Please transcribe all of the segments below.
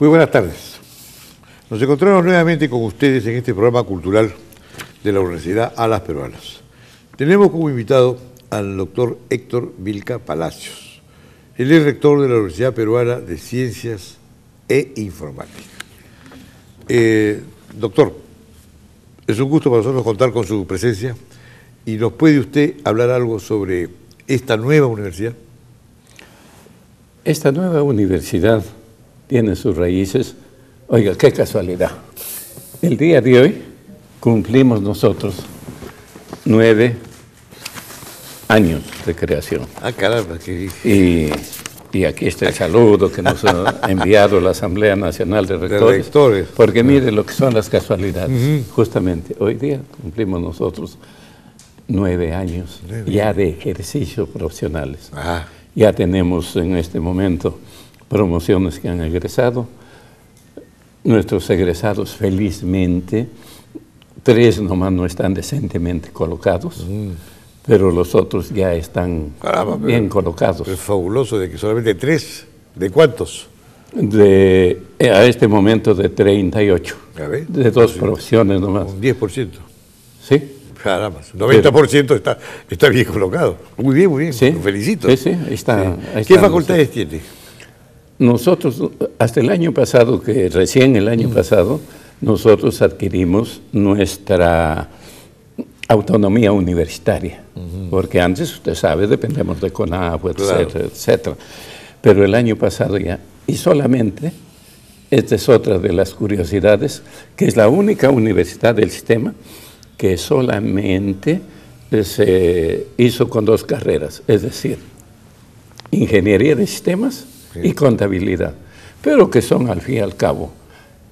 Muy buenas tardes. Nos encontramos nuevamente con ustedes en este programa cultural de la Universidad Alas Peruanas. Tenemos como invitado al doctor Héctor Vilca Palacios. Él es rector de la Universidad Peruana de Ciencias e Informática. Doctor, es un gusto para nosotros contar con su presencia y nos puede usted hablar algo sobre esta nueva universidad. Esta nueva universidad tiene sus raíces, oiga, qué casualidad. El día de hoy cumplimos nosotros 9 años de creación. Ah, caramba, qué... Y aquí está el saludo que nos ha enviado la Asamblea Nacional de Rectores. Porque mire lo que son las casualidades. Justamente hoy día cumplimos nosotros 9 años ya de ejercicio profesionales. Ya tenemos en este momento promociones que han egresado. Nuestros egresados, felizmente, 3 nomás no están decentemente colocados. Pero los otros ya están bien colocados. Es fabuloso de que solamente 3. ¿De cuántos? A este momento de 38. De 2 profesiones nomás. Un 10%. Sí. Caramba, 90% está bien colocado. Muy bien, muy bien. Sí. Lo felicito. Sí, sí. Ahí está. ¿Qué facultades tiene? Nosotros, hasta el año pasado, recién el año pasado, nosotros adquirimos nuestra autonomía universitaria, porque antes, usted sabe, dependemos de CONAF, etcétera, etcétera. Pero el año pasado ya, y solamente, esta es otra de las curiosidades, que es la única universidad del sistema que solamente se hizo con 2 carreras, es decir, ingeniería de sistemas y contabilidad, pero que son al fin y al cabo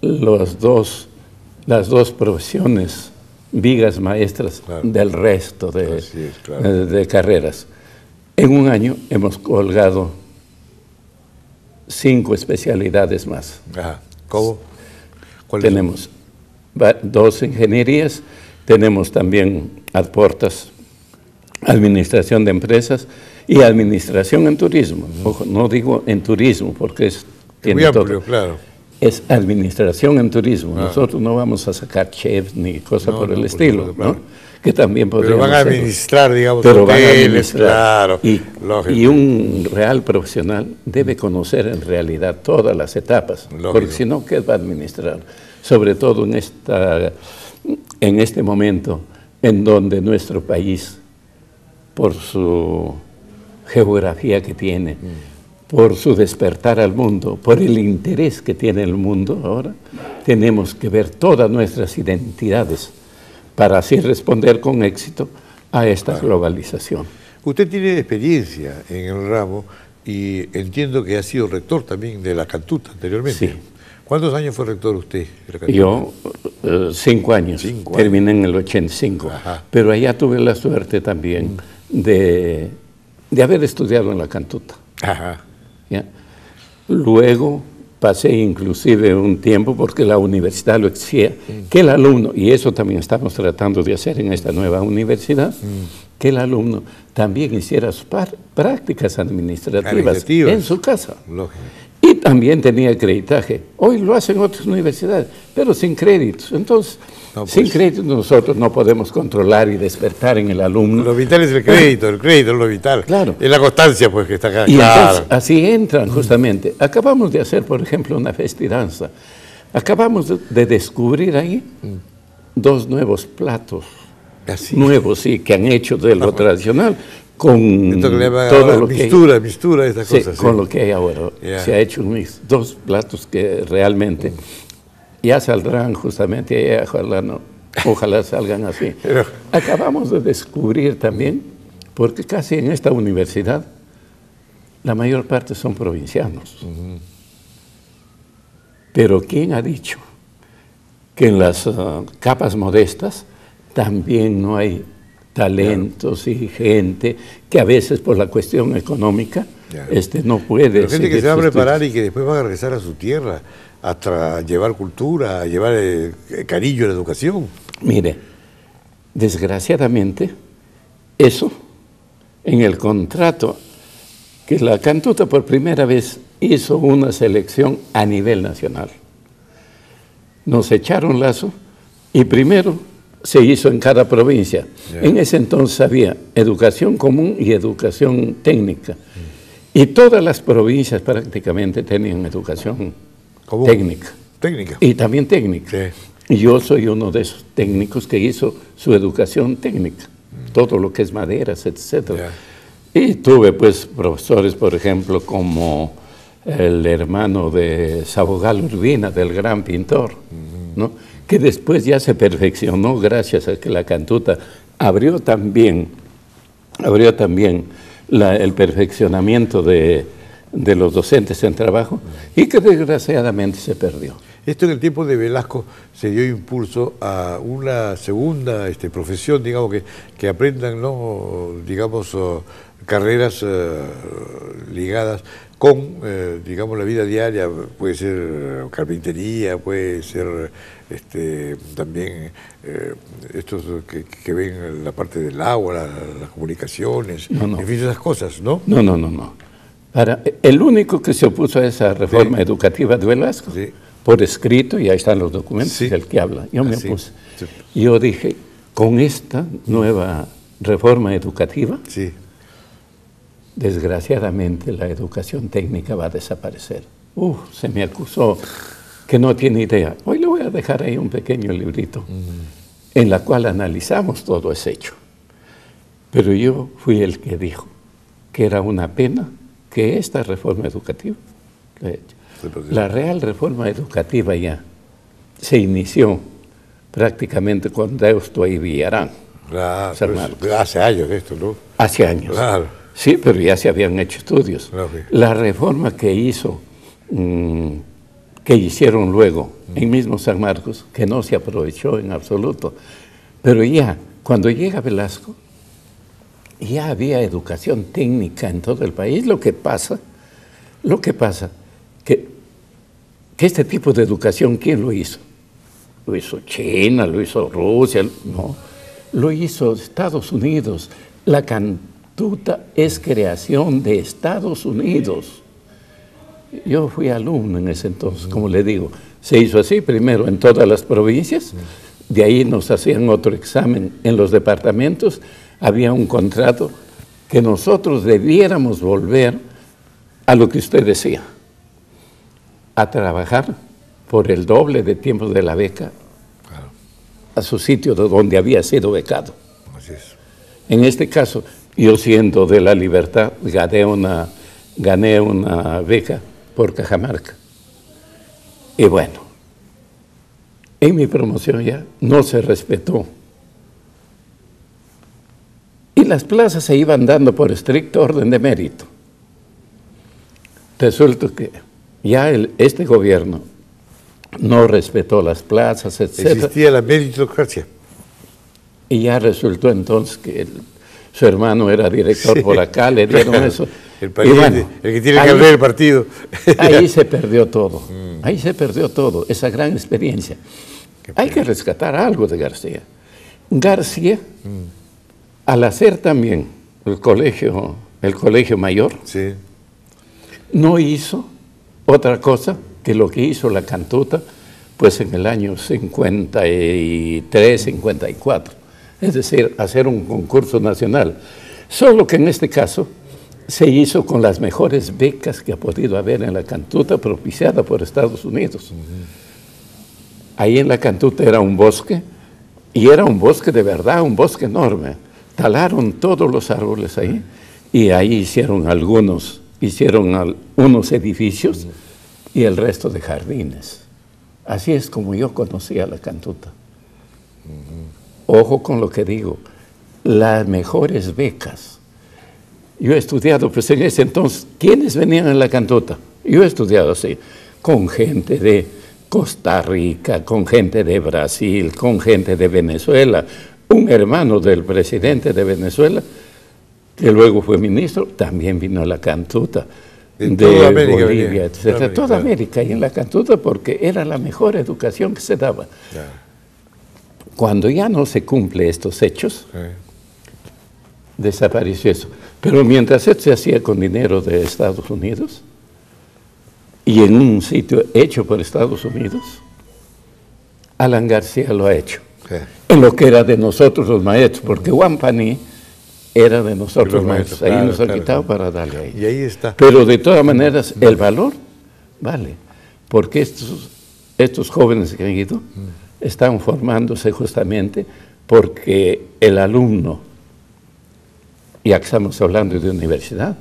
las dos profesiones vigas maestras del resto de carreras. En un año hemos colgado 5 especialidades más. ¿Cómo? Tenemos 2 ingenierías, tenemos también aportas, administración de empresas y administración en turismo. Ojo, no digo en turismo porque tiene muy amplio, todo. Claro. Es administración en turismo. Nosotros no vamos a sacar chefs ni cosas por el estilo, ¿no? Que también podríamos. Pero van a administrar, digamos, pero hoteles, van a administrar, claro. Y un real profesional debe conocer en realidad todas las etapas, porque si no, ¿qué va a administrar? Sobre todo en este momento en donde nuestro país, por su geografía que tiene, por su despertar al mundo, por el interés que tiene el mundo ahora, tenemos que ver todas nuestras identidades para así responder con éxito a esta globalización. Usted tiene experiencia en el ramo y entiendo que ha sido rector también de la Cantuta anteriormente. Sí. ¿Cuántos años fue rector usted de la Cantuta? Yo, 5 años. 5 años. Terminé en el 85. Pero allá tuve la suerte también de haber estudiado en la Cantuta. ¿Ya? Luego pasé inclusive un tiempo, porque la universidad lo exigía, que el alumno, y eso también estamos tratando de hacer en esta nueva universidad, que el alumno también hiciera sus prácticas administrativas en su casa. Lógico. Y también tenía acreditaje. Hoy lo hacen otras universidades, pero sin créditos. Entonces, sin créditos nosotros no podemos controlar y despertar en el alumno. Lo vital es el crédito es lo vital. Claro. Es la constancia, pues, que está acá. Y entonces, así entran justamente. Acabamos de hacer, por ejemplo, una festidanza. Acabamos de descubrir ahí 2 nuevos platos. Nuevos, sí, que han hecho de lo tradicional. Con todo lo mistura, estas cosas. Con lo que hay ahora. Se ha hecho un mix. 2 platos que realmente ya saldrán justamente, ojalá salgan así. Acabamos de descubrir también, porque casi en esta universidad la mayor parte son provincianos. Pero ¿quién ha dicho que en las capas modestas también no hay talentos y gente que a veces por la cuestión económica no puede. Pero gente que se va a preparar y que después va a regresar a su tierra a llevar cultura, a llevar cariño a la educación. Mire, desgraciadamente, eso en el contrato que la Cantuta por primera vez hizo una selección a nivel nacional. Nos echaron lazo y primero se hizo en cada provincia. En ese entonces había educación común y educación técnica. Y todas las provincias prácticamente tenían educación común, técnica. Y también técnica. Sí. Y yo soy uno de esos técnicos que hizo su educación técnica. Todo lo que es maderas, etc. Y tuve pues profesores, por ejemplo, como el hermano de Sabogal Urbina, del gran pintor, ¿no? Que después ya se perfeccionó gracias a que la Cantuta abrió también el perfeccionamiento de los docentes en trabajo y que desgraciadamente se perdió. Esto en el tiempo de Velasco se dio impulso a una segunda profesión, digamos, que aprendan, ¿no? Digamos, carreras ligadas con, digamos, la vida diaria. Puede ser carpintería, puede ser también estos que ven la parte del agua, las comunicaciones, en fin, esas cosas, ¿no? No. El único que se opuso a esa reforma educativa de Velasco, por escrito, y ahí están los documentos del que habla, yo me opuse. Yo dije, con esta nueva reforma educativa, desgraciadamente la educación técnica va a desaparecer. Se me acusó que no tiene idea. Hoy le voy a dejar ahí un pequeño librito en la cual analizamos todo ese hecho. Pero yo fui el que dijo que era una pena que esta reforma educativa, la real reforma educativa ya se inició prácticamente con Deusto y Villarán. Claro, hace años esto, ¿no? Hace años. Claro. Sí, pero ya se habían hecho estudios. Claro. La reforma que hicieron luego en mismo San Marcos, que no se aprovechó en absoluto, pero ya, cuando llega Velasco, ya había educación técnica en todo el país. Lo que pasa, que este tipo de educación, ¿quién lo hizo? Lo hizo China, lo hizo Rusia, no, lo hizo Estados Unidos. La Cantuta es creación de Estados Unidos. Yo fui alumno en ese entonces, como le digo. Se hizo así, primero en todas las provincias, de ahí nos hacían otro examen en los departamentos. Había un contrato que nosotros debiéramos volver a lo que usted decía, a trabajar por el doble de tiempo de la beca a su sitio de donde había sido becado. Así es. En este caso, yo siendo de La Libertad, gané una beca por Cajamarca. Y bueno, en mi promoción ya no se respetó. Y las plazas se iban dando por estricto orden de mérito. Resulta que ya este gobierno no respetó las plazas, etc. Existía la meritocracia. Y ya resultó entonces que su hermano era director por acá, le dieron eso. El que tiene que abrir el partido. Ahí se perdió todo. Ahí se perdió todo, esa gran experiencia. Hay que rescatar algo de García. García, al hacer también el colegio mayor, no hizo otra cosa que lo que hizo la Cantuta, pues en el año 53, 54. Es decir, hacer un concurso nacional. Solo que en este caso se hizo con las mejores becas que ha podido haber en la Cantuta, propiciada por Estados Unidos. Ahí en la Cantuta era un bosque, y era un bosque de verdad, un bosque enorme. Talaron todos los árboles ahí, y ahí hicieron unos edificios y el resto de jardines. Así es como yo conocí a la Cantuta. Ojo con lo que digo, las mejores becas. Yo he estudiado, pues en ese entonces, ¿quiénes venían en la Cantuta? Yo he estudiado así, con gente de Costa Rica, con gente de Brasil, con gente de Venezuela. Un hermano del presidente de Venezuela, que luego fue ministro, también vino a la Cantuta. De América, Bolivia, etc. Toda América y en la Cantuta, porque era la mejor educación que se daba. Cuando ya no se cumplen estos hechos, desapareció eso. Pero mientras esto se hacía con dinero de Estados Unidos y en un sitio hecho por Estados Unidos, Alan García lo ha hecho. Sí. En lo que era de nosotros los maestros, porque Huampaní era de nosotros los maestros. Ahí claro, nos han claro, quitado claro. para darle a ellos. Y ahí está. Pero de todas maneras, el valor vale, porque estos jóvenes que han ido están formándose justamente porque el alumno, ya que estamos hablando de universidad,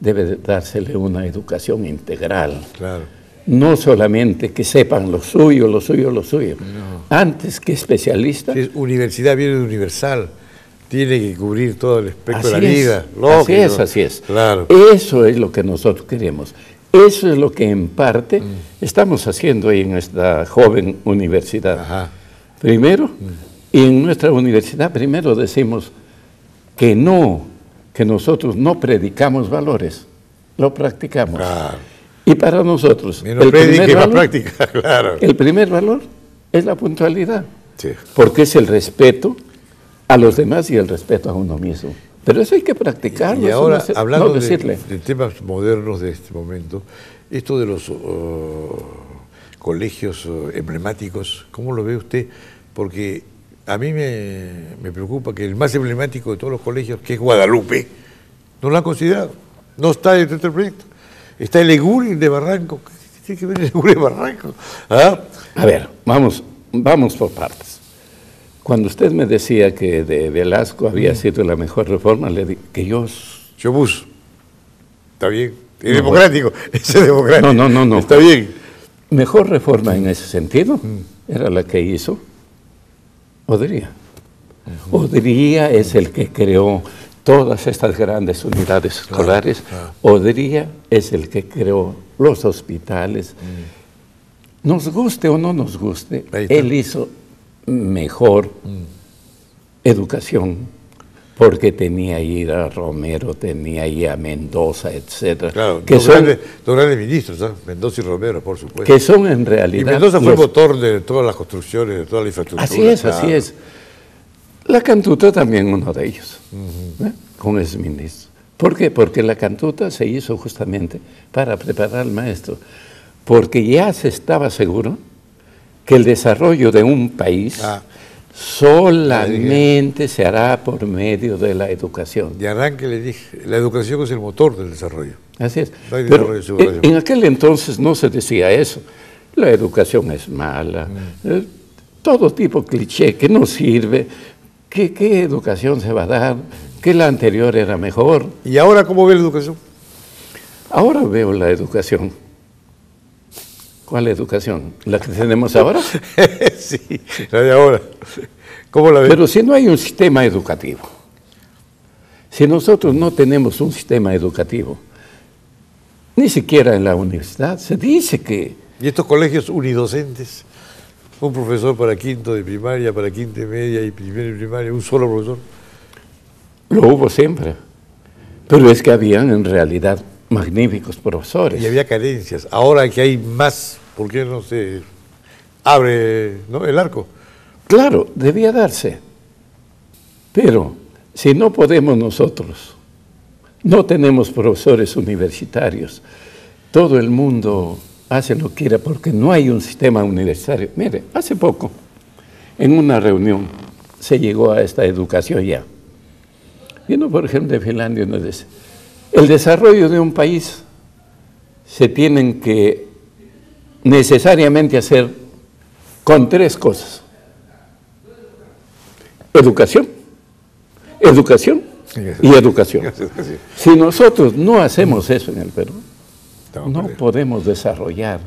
debe dársele una educación integral. Claro. No solamente que sepan lo suyo, lo suyo, lo suyo. No. Antes que especialista. Si es universidad, viene de universal. Tiene que cubrir todo el espectro de la es, vida. Lógico. Así es. Claro. Eso es lo que nosotros queremos. Eso es lo que en parte estamos haciendo ahí en esta joven universidad. Ajá. Primero, y en nuestra universidad primero decimos que nosotros no predicamos valores, lo practicamos. Claro. Y para nosotros, Menos predica, más práctica, claro. El primer valor es la puntualidad, Sí. porque es el respeto a los demás y el respeto a uno mismo. Pero eso hay que practicarlo. Y ahora, no hablando decirle. de temas modernos de este momento, esto de los colegios emblemáticos, ¿cómo lo ve usted? Porque a mí me preocupa que el más emblemático de todos los colegios, que es Guadalupe, no lo han considerado, no está dentro del proyecto. Está el Eguren de Barranco. ¿Qué tiene que ver el Eguren de Barranco? ¿Ah? A ver, vamos por partes. Cuando usted me decía que de Velasco había sido la mejor reforma, le dije que yo... Chobús. Está bien. Es democrático. Ese es democrático. No. Está bien. Mejor reforma en ese sentido era la que hizo Odría. Odría es el que creó todas estas grandes unidades escolares. Claro. Odría es el que creó los hospitales. Nos guste o no nos guste, él hizo mejor educación, porque tenía ahí a Romero, tenía ahí a Mendoza, etcétera. Claro, dos grandes ministros, ¿no? Mendoza y Romero, por supuesto. Que son en realidad... Y Mendoza fue el motor de todas las construcciones, de toda la infraestructura. Así es, claro. Así es. La Cantuta también uno de ellos, con ese ministro. ¿Por qué? Porque la Cantuta se hizo justamente para preparar al maestro, porque ya se estaba seguro que el desarrollo de un país solamente se hará por medio de la educación. De arranque le dije, la educación es el motor del desarrollo. Así es. No hay pero en aquel entonces no se decía eso. La educación es mala, todo tipo de cliché que no sirve. ¿Qué educación se va a dar? Que la anterior era mejor. ¿Y ahora cómo ve la educación? Ahora veo la educación. ¿Cuál educación? ¿La que tenemos ahora? Sí, la de ahora. ¿Cómo la ves? Pero si no hay un sistema educativo, si nosotros no tenemos un sistema educativo, ni siquiera en la universidad, se dice que... ¿Y estos colegios unidocentes? Un profesor para quinto de primaria, para quinto de media y primero de primaria, un solo profesor. Lo hubo siempre, pero es que habían en realidad magníficos profesores. Y había carencias. Ahora que hay más, ¿por qué no se abre el arco? Claro, debía darse. Pero si no podemos nosotros, no tenemos profesores universitarios, todo el mundo hace lo que quiera porque no hay un sistema universitario. Mire, hace poco, en una reunión, se llegó a esta educación ya. Vino, por ejemplo, de Finlandia y nos dice, el desarrollo de un país se tienen que necesariamente hacer con tres cosas. Educación, educación y educación. Si nosotros no hacemos eso en el Perú, no podemos desarrollar,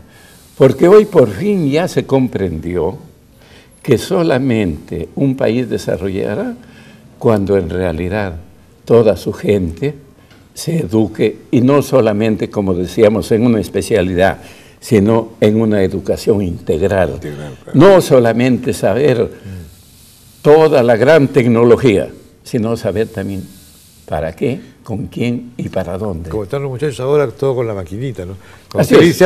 porque hoy por fin ya se comprendió que solamente un país desarrollará cuando en realidad toda su gente se eduque, y no solamente, como decíamos, en una especialidad, sino en una educación integral. Claro. No solamente saber toda la gran tecnología, sino saber también para qué, con quién y para dónde. Como están los muchachos ahora, todo con la maquinita, ¿no? Así es.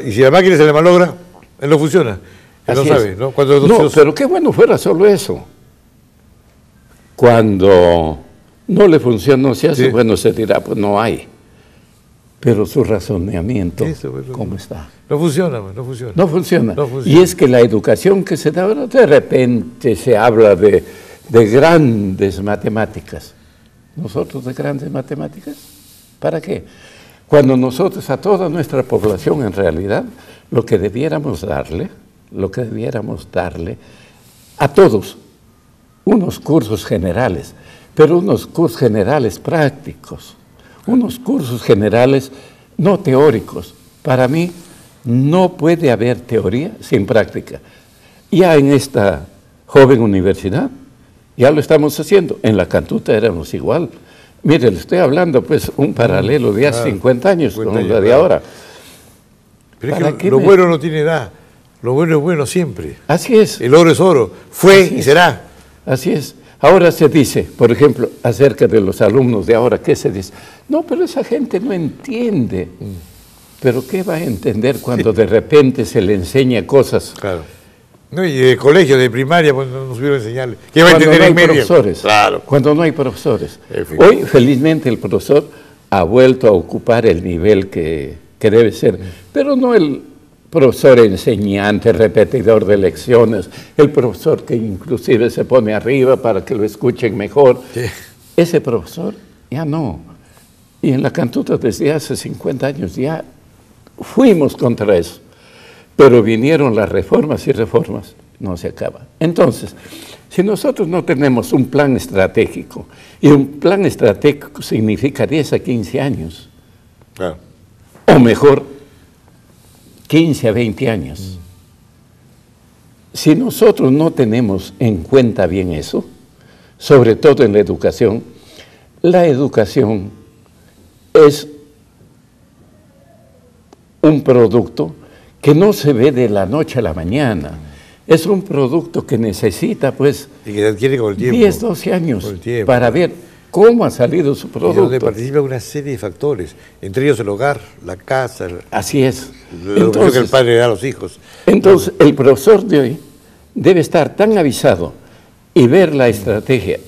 Y si la máquina se le malogra, él no funciona. Él no sabe, ¿no? No, pero qué bueno fuera solo eso. Cuando no le funciona, no se hace, Sí. bueno, se dirá, pues no hay. Pero su razonamiento, Eso, bueno, ¿cómo está? No funciona, no funciona. No funciona. No funciona. Y es que la educación que se da ahora, de repente se habla de grandes matemáticas. ¿Nosotros de grandes matemáticas? ¿Para qué? Cuando nosotros a toda nuestra población, en realidad, lo que debiéramos darle a todos, unos cursos generales, pero unos cursos generales prácticos, unos cursos generales no teóricos. Para mí, no puede haber teoría sin práctica. Ya en esta joven universidad, ya lo estamos haciendo. En la Cantuta éramos igual. Mire, le estoy hablando, pues, un paralelo de hace 50 años 50 con años, la de claro. ahora. Pero ¿Para es que qué lo me- bueno no tiene edad. Lo bueno es bueno siempre. Así es, El oro es oro. Fue Así y es. será. así es. Ahora se dice, por ejemplo, acerca de los alumnos de ahora, ¿qué se dice? No, pero esa gente no entiende. ¿Pero qué va a entender cuando de repente se le enseña cosas? Claro. No, y de colegio, de primaria, pues no nos hubieron enseñarle. ¿Qué va a Cuando entender no hay en medio? profesores. Claro. Cuando no hay profesores. En fin. Hoy, felizmente, el profesor ha vuelto a ocupar el nivel que debe ser, pero no el profesor enseñante, repetidor de lecciones, el profesor que inclusive se pone arriba para que lo escuchen mejor. Sí. Ese profesor ya no. Y en la Cantuta desde hace 50 años ya fuimos contra eso. Pero vinieron las reformas y reformas, no se acaba. Entonces, si nosotros no tenemos un plan estratégico, y un plan estratégico significa 10 a 15 años, Claro. o mejor, 15 a 20 años. Si nosotros no tenemos en cuenta bien eso, sobre todo en la educación es un producto que no se ve de la noche a la mañana. Es un producto que necesita, pues, Y que se adquiere con el tiempo. 10, 12 años Con el tiempo. para ver cómo ha salido su Y donde producto. participa una serie de factores, entre ellos el hogar, la casa, Así es. la educación que el padre da a los hijos. Entonces, el profesor de hoy debe estar tan avisado y ver la estrategia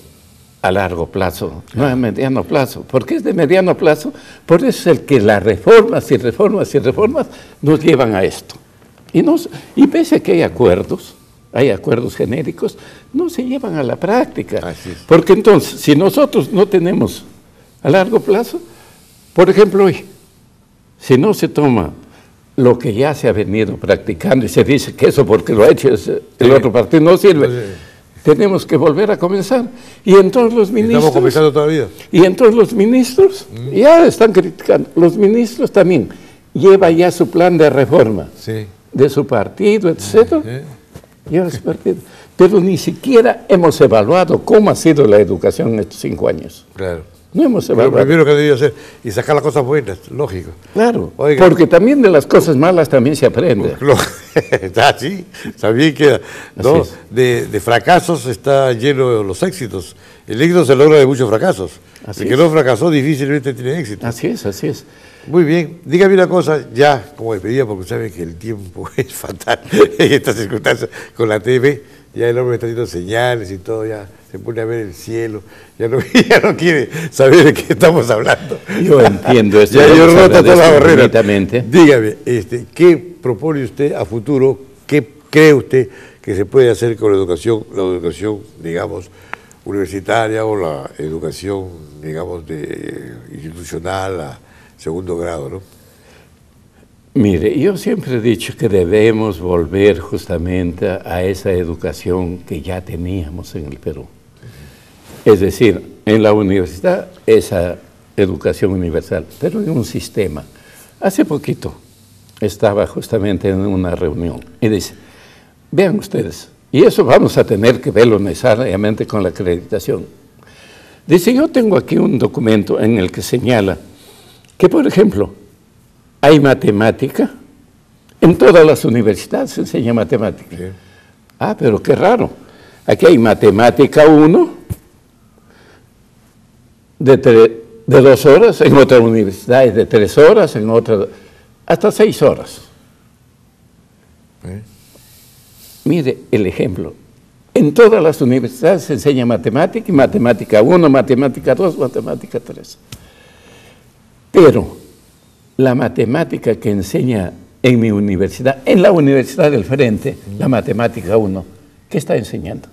a largo plazo, no a mediano plazo. ¿Por qué es de mediano plazo? Por eso es el que las reformas y reformas y reformas nos llevan a esto. Y pese a que hay acuerdos genéricos, no se llevan a la práctica. Así es. Porque entonces, si nosotros no tenemos a largo plazo, por ejemplo hoy, si no se toma lo que ya se ha venido practicando y se dice que eso porque lo ha hecho el otro partido no sirve, Entonces, tenemos que volver a comenzar. Y entonces los estamos ministros, comenzando todavía. y entonces los ministros ya están criticando. Los ministros también llevan ya su plan de reforma Sí. de su partido, etcétera. ¿Eh? Lleva su partido. Pero ni siquiera hemos evaluado cómo ha sido la educación en estos 5 años. Claro. No hemos Lo evaluado. primero que debió hacer y sacar las cosas buenas, lógico. Claro, Oiga. porque también de las cosas malas también se aprende. Está así, también queda. ¿No? Así De fracasos está lleno los éxitos. El éxito se logra de muchos fracasos. Así El que es. no fracasó difícilmente tiene éxito. Así es, así es. Muy bien, dígame una cosa, ya como despedida, porque saben que el tiempo es fatal en estas circunstancias con la TV, ya el hombre está haciendo señales y todo, ya se pone a ver el cielo, ya no, ya no quiere saber de qué estamos hablando. Yo entiendo esto. Ya yo yo les roto todas las agradezco barreras. infinitamente. Dígame, ¿qué propone usted a futuro? ¿Qué cree usted que se puede hacer con la educación, digamos, universitaria o la educación, digamos, institucional a segundo grado, ¿no? Mire, yo siempre he dicho que debemos volver justamente a esa educación que ya teníamos en el Perú. Es decir, en la universidad, esa educación universal, pero en un sistema. Hace poquito estaba justamente en una reunión y dice, vean ustedes, y eso vamos a tener que verlo necesariamente con la acreditación. Dice, yo tengo aquí un documento en el que señala que, por ejemplo, hay matemática, en todas las universidades se enseña matemática. Sí. Ah, pero qué raro. Aquí hay matemática 1 de 2 horas, en otra universidad es de 3 horas, en otra hasta 6 horas. ¿Eh? Mire el ejemplo. En todas las universidades se enseña matemática, y matemática 1, matemática 2, matemática 3. Pero la matemática que enseña en mi universidad, en la Universidad del Frente, la matemática 1, ¿qué está enseñando?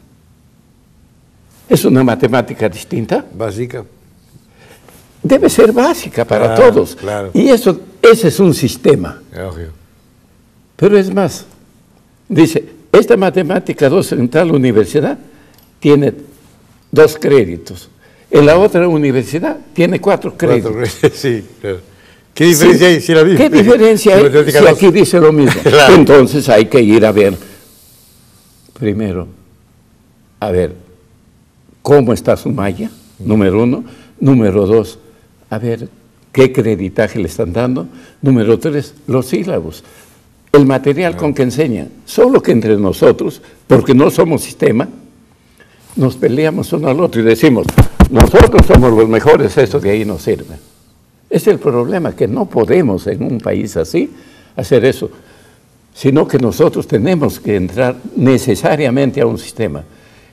¿Es una matemática distinta? Básica. Debe ser básica para todos. Claro. Y ese es un sistema. Obvio. Pero es más, dice, esta matemática 2 en tal universidad tiene 2 créditos. En la otra universidad tiene 4 créditos. Sí, claro. ¿Qué diferencia hay? Si la misma. ¿Qué diferencia hay si aquí dice lo mismo? Claro. Entonces hay que ir a ver, primero, a ver cómo está su malla, número 1. Número 2, a ver qué creditaje le están dando. Número 3, los sílabos. El material con que enseñan. Solo que entre nosotros, porque no somos sistema, nos peleamos uno al otro y decimos, nosotros somos los mejores, eso de ahí no sirve. Es el problema, que no podemos en un país así hacer eso, sino que nosotros tenemos que entrar necesariamente a un sistema.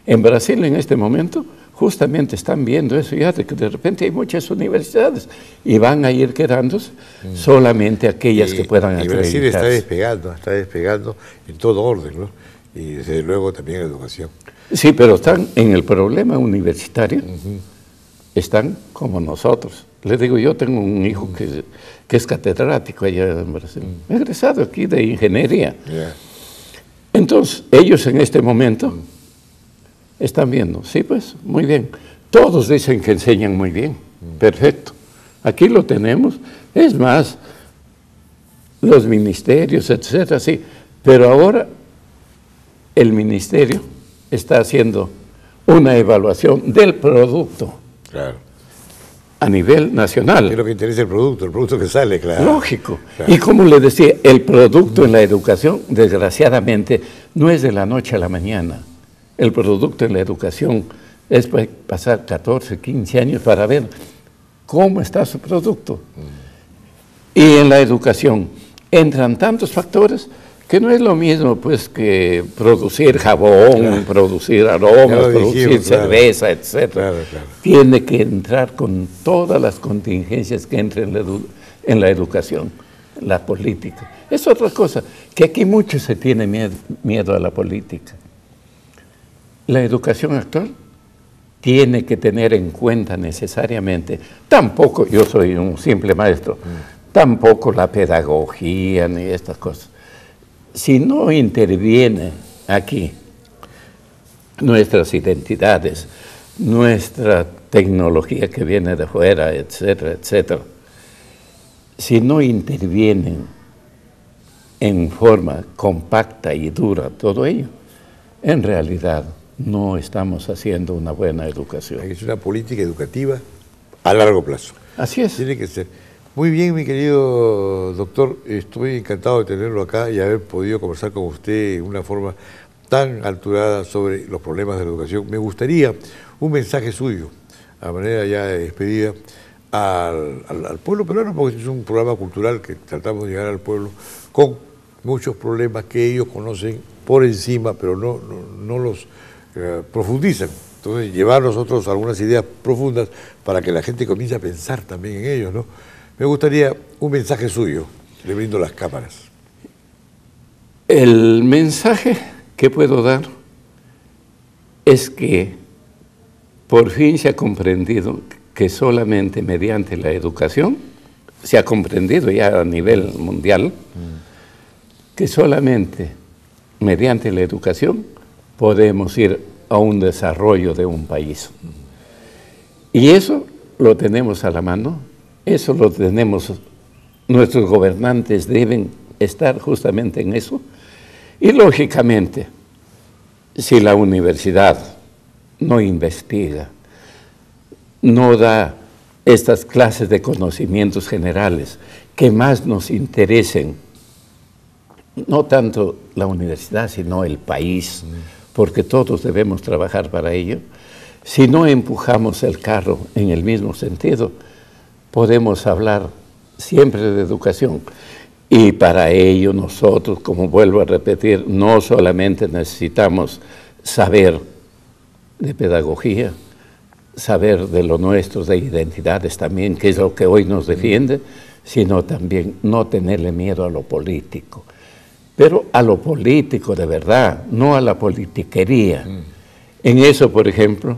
En Brasil en este momento justamente están viendo eso ya, de que de repente hay muchas universidades y van a ir quedándose solamente aquellas que puedan acreditarse. Y Brasil está despegando en todo orden, ¿no? Y desde luego también en educación. Sí, pero están en el problema universitario, están como nosotros. Les digo, yo tengo un hijo que es catedrático allá en Brasil, egresado aquí de ingeniería. Entonces, ellos en este momento están viendo, sí, pues, muy bien. Todos dicen que enseñan muy bien, perfecto. Aquí lo tenemos, es más, los ministerios, etcétera, sí. Pero ahora el ministerio está haciendo una evaluación del producto. Claro. A nivel nacional. Es lo que interesa el producto que sale, claro. Lógico. Claro. Y como le decía, el producto en la educación, desgraciadamente, no es de la noche a la mañana. El producto en la educación es pasar 14, 15 años para ver cómo está su producto. Y en la educación entran tantos factores que no es lo mismo pues que producir jabón, producir aromas, producir cerveza, etc. Claro. Tiene que entrar con todas las contingencias que entran en la educación, la política. Es otra cosa, que aquí mucho se tiene miedo a la política. La educación actual tiene que tener en cuenta necesariamente, tampoco yo soy un simple maestro, tampoco la pedagogía ni estas cosas. Si no interviene aquí nuestras identidades, nuestra tecnología que viene de fuera, etcétera, etcétera, si no intervienen en forma compacta y dura todo ello, en realidad no estamos haciendo una buena educación. Es una política educativa a largo plazo. Así es. Tiene que ser. Muy bien, mi querido doctor, estoy encantado de tenerlo acá y haber podido conversar con usted de una forma tan alturada sobre los problemas de la educación. Me gustaría un mensaje suyo, a manera ya de despedida, al pueblo peruano, porque es un programa cultural que tratamos de llegar al pueblo con muchos problemas que ellos conocen por encima, pero no los profundizan. Entonces, llevar nosotros algunas ideas profundas para que la gente comience a pensar también en ellos, ¿no? Me gustaría un mensaje suyo, le brindo las cámaras. El mensaje que puedo dar es que por fin se ha comprendido que solamente mediante la educación, se ha comprendido ya a nivel mundial, que solamente mediante la educación podemos ir a un desarrollo de un país. Y eso lo tenemos a la mano. Eso lo tenemos, nuestros gobernantes deben estar justamente en eso. Y lógicamente, si la universidad no investiga, no da estas clases de conocimientos generales que más nos interesen, no tanto la universidad, sino el país, porque todos debemos trabajar para ello, si no empujamos el carro en el mismo sentido, podemos hablar siempre de educación. Y para ello nosotros, como vuelvo a repetir, no solamente necesitamos saber de pedagogía, saber de lo nuestro, de identidades también, que es lo que hoy nos defiende, sino también no tenerle miedo a lo político. Pero a lo político de verdad, no a la politiquería. En eso, por ejemplo.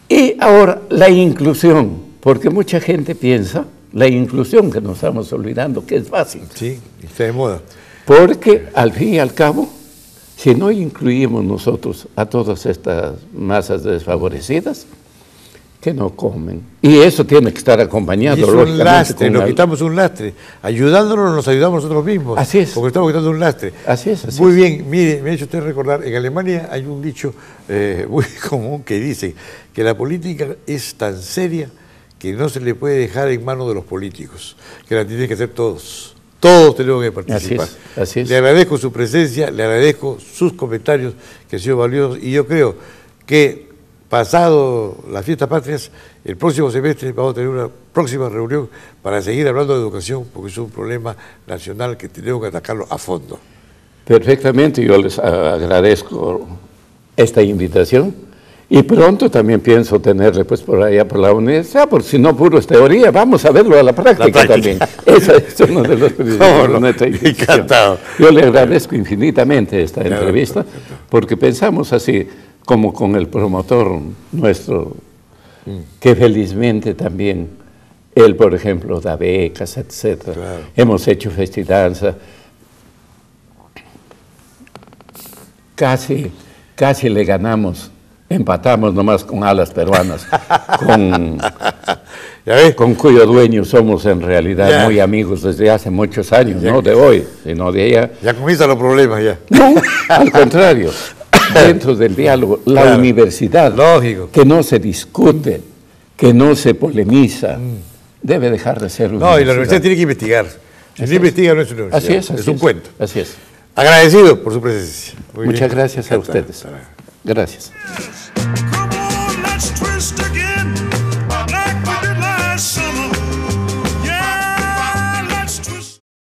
Y ahora, la inclusión, porque mucha gente piensa, la inclusión, que nos estamos olvidando, que es fácil. Sí, está de moda. Porque al fin y al cabo, si no incluimos nosotros a todas estas masas desfavorecidas, que no comen. Y eso tiene que estar acompañado. Y es un lastre, nos quitamos un lastre. Ayudándonos nos ayudamos nosotros mismos. Así es. Porque estamos quitando un lastre. Así es. Muy bien, mire, me ha hecho usted recordar, en Alemania hay un dicho muy común que dice que la política es tan seria que no se le puede dejar en manos de los políticos, que la tienen que hacer todos. Todos tenemos que participar. Así es. Le agradezco su presencia, le agradezco sus comentarios, que han sido valiosos, y yo creo que pasado las fiestas patrias, el próximo semestre vamos a tener una próxima reunión para seguir hablando de educación, porque es un problema nacional que tenemos que atacarlo a fondo. Perfectamente, yo les agradezco esta invitación. Y pronto también pienso tenerle pues por allá por la universidad, porque si no puro es teoría, vamos a verlo a la práctica también. Esa es uno de los principios de nuestra institución. Encantado. Yo le agradezco infinitamente esta entrevista, porque pensamos así, como con el promotor nuestro, que felizmente también, él por ejemplo da becas, etcétera. Claro. Hemos hecho festidanza, casi le ganamos. Empatamos nomás con Alas Peruanas, con cuyo dueño somos en realidad muy amigos desde hace muchos años, no de hoy, sino de ella. Ya comienzan los problemas ya. No, al contrario, dentro del diálogo, la universidad, lógico, que no se discute, que no se polemiza, debe dejar de ser universidad. No, y la universidad tiene que investigar. Si no investiga no es una universidad, es un cuento. Así es. Agradecido por su presencia. Muchas gracias a ustedes. Gracias.